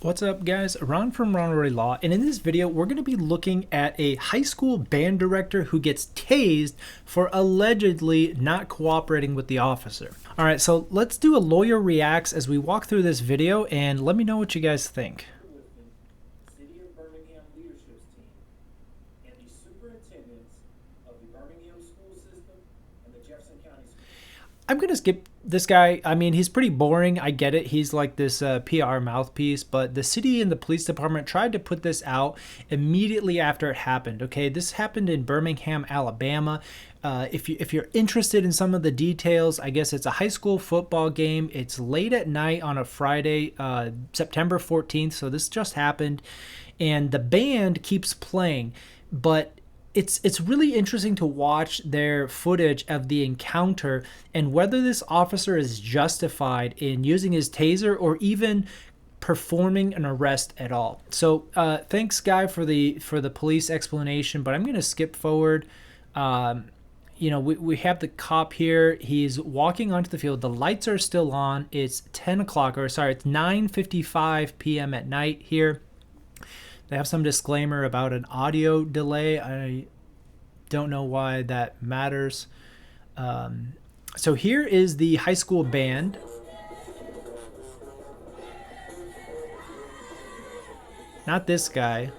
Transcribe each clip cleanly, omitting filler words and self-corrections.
What's up, guys? Ron from Ronald Law, and in this video we're going to be looking at a high school band director who gets tased for allegedly not cooperating with the officer. Alright, so let's do a lawyer reacts as we walk through this video, and let me know what you guys think. City of Birmingham leadership team and the superintendents of the Birmingham school system and the Jefferson County school. I'm going to skip this guy. I mean, he's pretty boring. I get it. He's like this PR mouthpiece, but the city and the police department tried to put this out immediately after it happened. Okay, this happened in Birmingham, Alabama. If you're interested in some of the details, I guess it's a high school football game. It's late at night on a Friday, September 14th. So this just happened, and the band keeps playing, but it's really interesting to watch their footage of the encounter and whether this officer is justified in using his taser or even performing an arrest at all. So thanks, Guy, for the police explanation, but I'm going to skip forward. We have the cop here. He's walking onto the field. The lights are still on. It's 10 o'clock, or sorry, it's 9:55 p.m. at night here. They have some disclaimer about an audio delay. I don't know why that matters. So here is the high school band. Not this guy.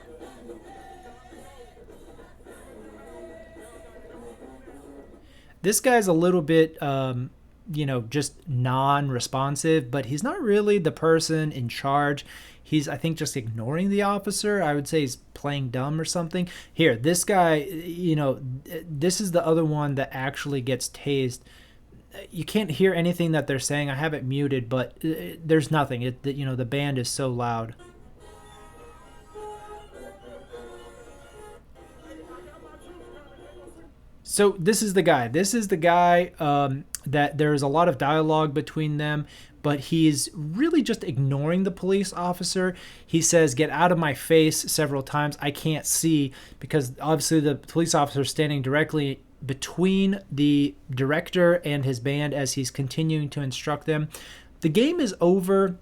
This guy's a little bit, just non-responsive, but he's not really the person in charge. He's, I think, just ignoring the officer. I would say he's playing dumb or something. Here, this guy, this is the other one that actually gets tased. You can't hear anything that they're saying. I have it muted, but there's nothing. The band is so loud. So this is the guy. This is the guy that there's a lot of dialogue between them, but he's really just ignoring the police officer. He says, "Get out of my face," several times. I can't see because obviously the police officer is standing directly between the director and his band as he's continuing to instruct them. The game is over.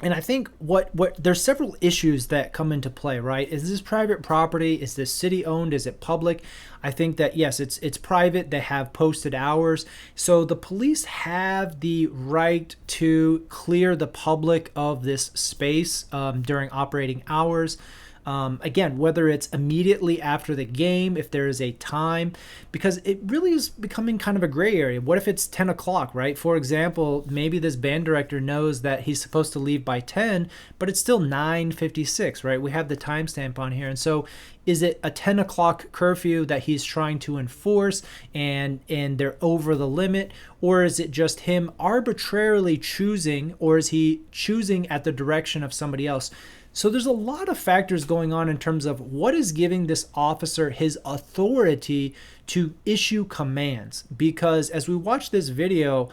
And I think what there's several issues that come into play, right? Is this private property? Is this city owned? Is it public? I think that yes, it's private. They have posted hours. So the police have the right to clear the public of this space during operating hours. Again, whether it's immediately after the game, if there is a time, because it really is becoming kind of a gray area. What if it's 10 o'clock, right? For example, maybe this band director knows that he's supposed to leave by 10, but it's still 9:56, right? We have the timestamp on here. And so is it a 10 o'clock curfew that he's trying to enforce and they're over the limit? Or is it just him arbitrarily choosing, or is he choosing at the direction of somebody else? So there's a lot of factors going on in terms of what is giving this officer his authority to issue commands. Because as we watch this video,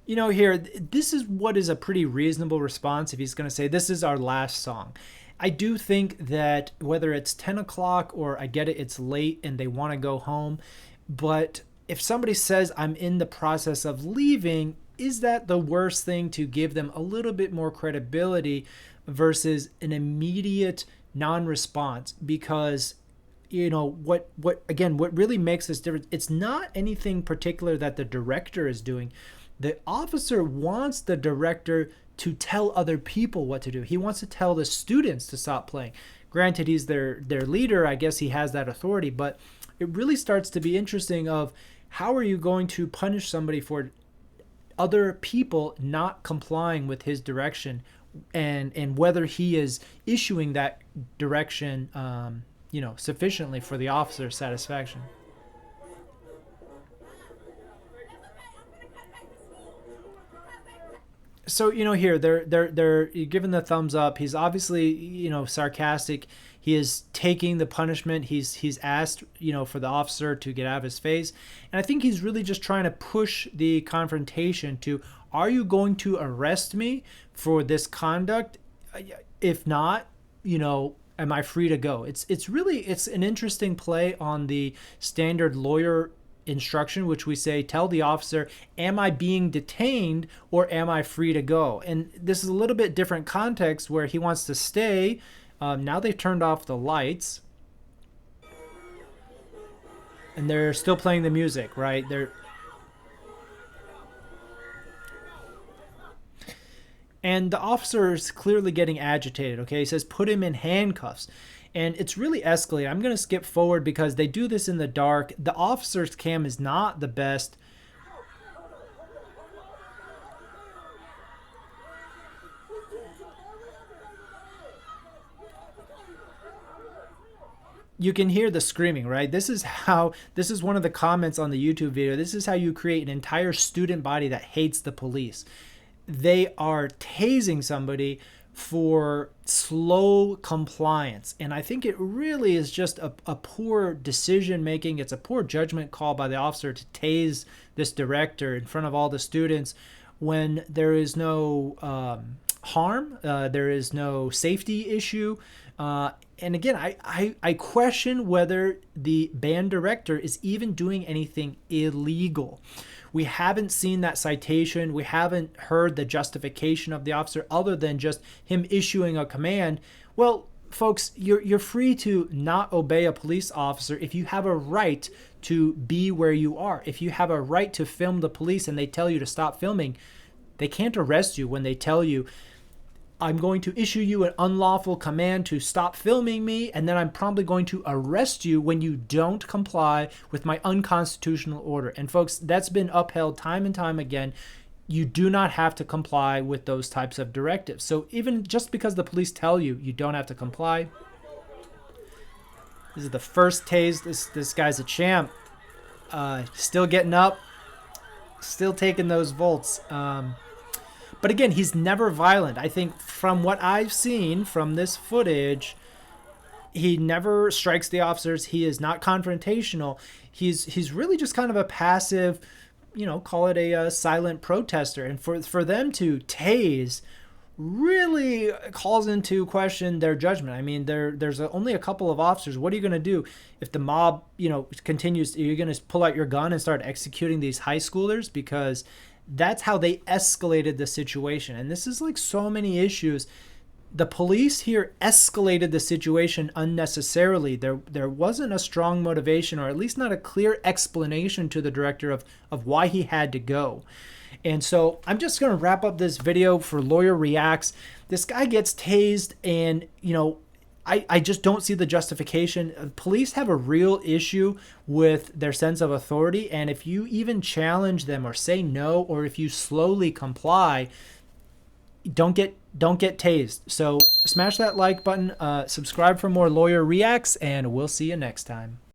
here, this is what is a pretty reasonable response if he's going to say, "This is our last song." I do think that whether it's 10 o'clock or I get it, it's late and they want to go home. But if somebody says, "I'm in the process of leaving," is that the worst thing to give them a little bit more credibility versus an immediate non-response? Because what really makes this difference, it's not anything particular that the director is doing. The officer wants the director to tell other people what to do. He wants to tell the students to stop playing. Granted, he's their leader. I guess he has that authority, but it really starts to be interesting of how are you going to punish somebody for other people not complying with his direction, and whether he is issuing that direction sufficiently for the officer's satisfaction. So here they're giving the thumbs up. He's obviously sarcastic. He is taking the punishment. He's asked for the officer to get out of his face, and I think he's really just trying to push the confrontation to, are you going to arrest me for this conduct? If not, am I free to go? It's really, it's an interesting play on the standard lawyer instruction, which we say, tell the officer, am I being detained or am I free to go? And this is a little bit different context where he wants to stay. Now they've turned off the lights and they're still playing the music, right? And the officer is clearly getting agitated, okay? He says, put him in handcuffs. And it's really escalating. I'm going to skip forward because they do this in the dark. The officer's cam is not the best. You can hear the screaming, right? This is one of the comments on the YouTube video. This is how you create an entire student body that hates the police. They are tasing somebody for slow compliance. And I think it really is just a poor decision making. It's a poor judgment call by the officer to tase this director in front of all the students when there is no harm, there is no safety issue. And again, I question whether the band director is even doing anything illegal. We haven't seen that citation. We haven't heard the justification of the officer other than just him issuing a command. Well, folks, you're free to not obey a police officer if you have a right to be where you are. If you have a right to film the police and they tell you to stop filming, they can't arrest you when they tell you, I'm going to issue you an unlawful command to stop filming me, and then I'm probably going to arrest you when you don't comply with my unconstitutional order. And folks, that's been upheld time and time again. You do not have to comply with those types of directives. So even just because the police tell you, you don't have to comply. This is the first tase. This guy's a champ. Still getting up. Still taking those volts. But again, he's never violent. I think from what I've seen from this footage, he never strikes the officers. He is not confrontational. He's really just kind of a passive, call it a silent protester. And for them to tase really calls into question their judgment. I mean, there's only a couple of officers. What are you going to do if the mob, continues? Are you going to pull out your gun and start executing these high schoolers? Because that's how they escalated the situation. And this is like so many issues. The police here escalated the situation unnecessarily. There wasn't a strong motivation, or at least not a clear explanation to the director of why he had to go. And so I'm just going to wrap up this video for Lawyer Reacts. This guy gets tased and, I just don't see the justification. Police have a real issue with their sense of authority, and if you even challenge them or say no, or if you slowly comply, don't get tased. So smash that like button, subscribe for more Lawyer Reacts, and we'll see you next time.